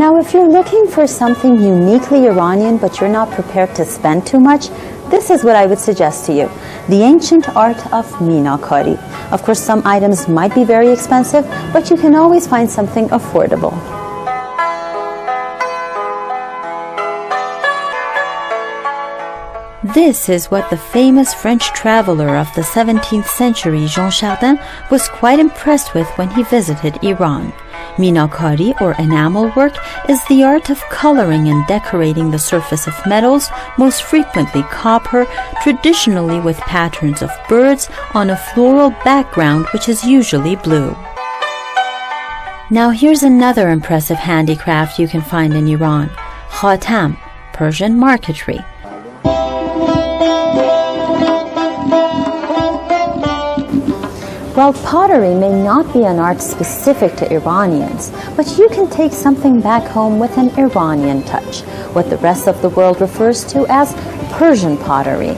Now, if you're looking for something uniquely Iranian but you're not prepared to spend too much, this is what I would suggest to you: the ancient art of minakari. Of course, some items might be very expensive, but you can always find something affordable. This is what the famous French traveler of the 17th century, Jean Chardin, was quite impressed with when he visited Iran. Minakari, or enamel work, is the art of coloring and decorating the surface of metals, most frequently copper, traditionally with patterns of birds on a floral background which is usually blue. Now here's another impressive handicraft you can find in Iran: khatam, Persian marquetry. While pottery may not be an art specific to Iranians, but you can take something back home with an Iranian touch, what the rest of the world refers to as Persian pottery.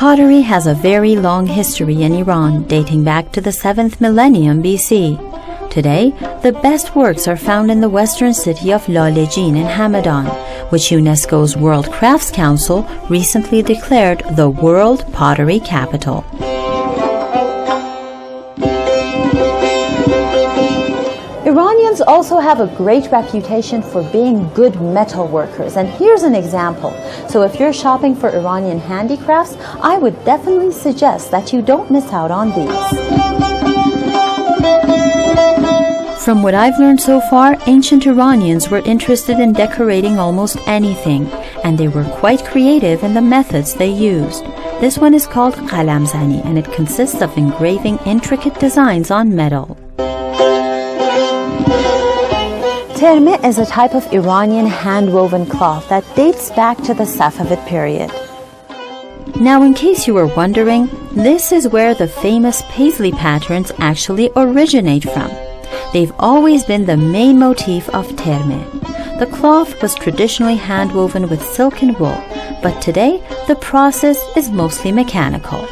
Pottery has a very long history in Iran, dating back to the 7th millennium BC. Today, the best works are found in the western city of Lalejin in Hamadan, which UNESCO's World Crafts Council recently declared the World Pottery Capital. Iranians also have a great reputation for being good metal workers, and here's an example. So if you're shopping for Iranian handicrafts, I would definitely suggest that you don't miss out on these. From what I've learned so far, ancient Iranians were interested in decorating almost anything, and they were quite creative in the methods they used. This one is called qalamzani, and it consists of engraving intricate designs on metal. Terme is a type of Iranian hand-woven cloth that dates back to the Safavid period. Now, in case you were wondering, this is where the famous paisley patterns actually originate from. They've always been the main motif of terme. The cloth was traditionally hand-woven with silk and wool, but today the process is mostly mechanical.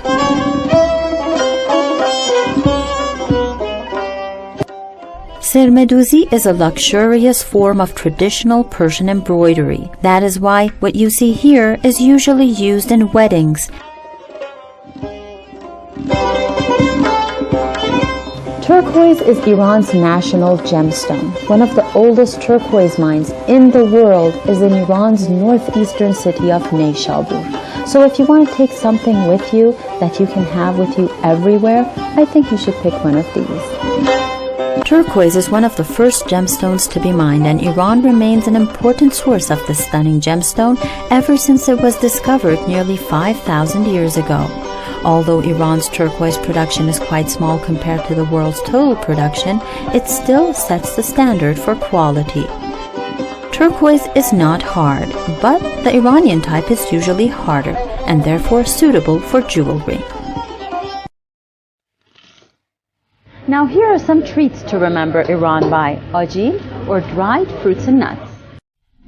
Sirmeduzi is a luxurious form of traditional Persian embroidery. That is why what you see here is usually used in weddings. Turquoise is Iran's national gemstone. One of the oldest turquoise mines in the world is in Iran's northeastern city of Neyshabur. So if you want to take something with you that you can have with you everywhere, I think you should pick one of these. Turquoise is one of the first gemstones to be mined, and Iran remains an important source of this stunning gemstone ever since it was discovered nearly 5,000 years ago. Although Iran's turquoise production is quite small compared to the world's total production, it still sets the standard for quality. Turquoise is not hard, but the Iranian type is usually harder and therefore suitable for jewelry. Now here are some treats to remember Iran by: ajil, or dried fruits and nuts.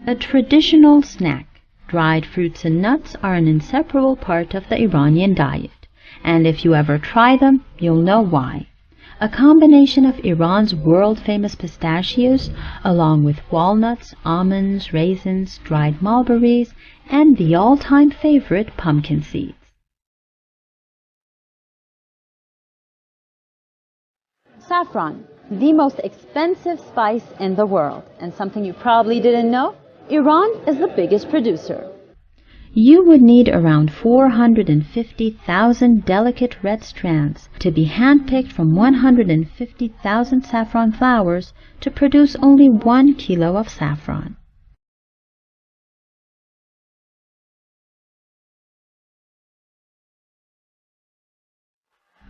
A traditional snack. Dried fruits and nuts are an inseparable part of the Iranian diet, and if you ever try them, you'll know why. A combination of Iran's world-famous pistachios, along with walnuts, almonds, raisins, dried mulberries, and the all-time favorite pumpkin seeds. Saffron, the most expensive spice in the world, and something you probably didn't know, Iran is the biggest producer. You would need around 450,000 delicate red strands to be handpicked from 150,000 saffron flowers to produce only 1 kilo of saffron.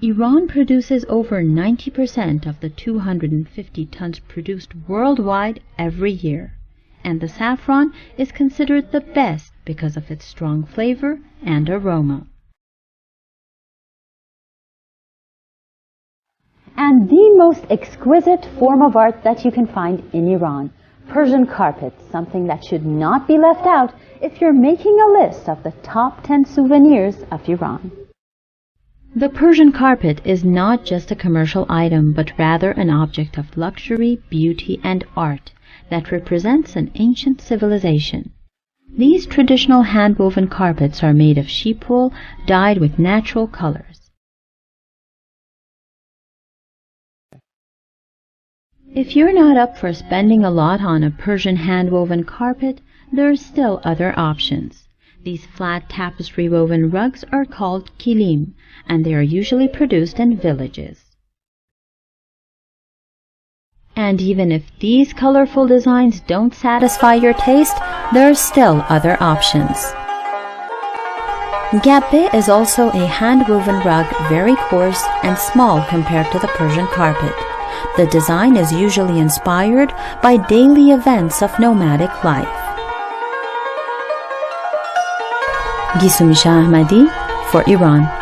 Iran produces over 90% of the 250 tons produced worldwide every year, and the saffron is considered the best because of its strong flavor and aroma. And the most exquisite form of art that you can find in Iran, Persian carpets, something that should not be left out if you're making a list of the top 10 souvenirs of Iran. The Persian carpet is not just a commercial item, but rather an object of luxury, beauty, and art that represents an ancient civilization. These traditional hand-woven carpets are made of sheep wool dyed with natural colors. If you're not up for spending a lot on a Persian hand-woven carpet, there are still other options. These flat tapestry-woven rugs are called kilim, and they are usually produced in villages. And even if these colorful designs don't satisfy your taste, there are still other options. Gabbe is also a hand-woven rug, very coarse and small compared to the Persian carpet. The design is usually inspired by daily events of nomadic life. Gisumisha Ahmadi for Iran.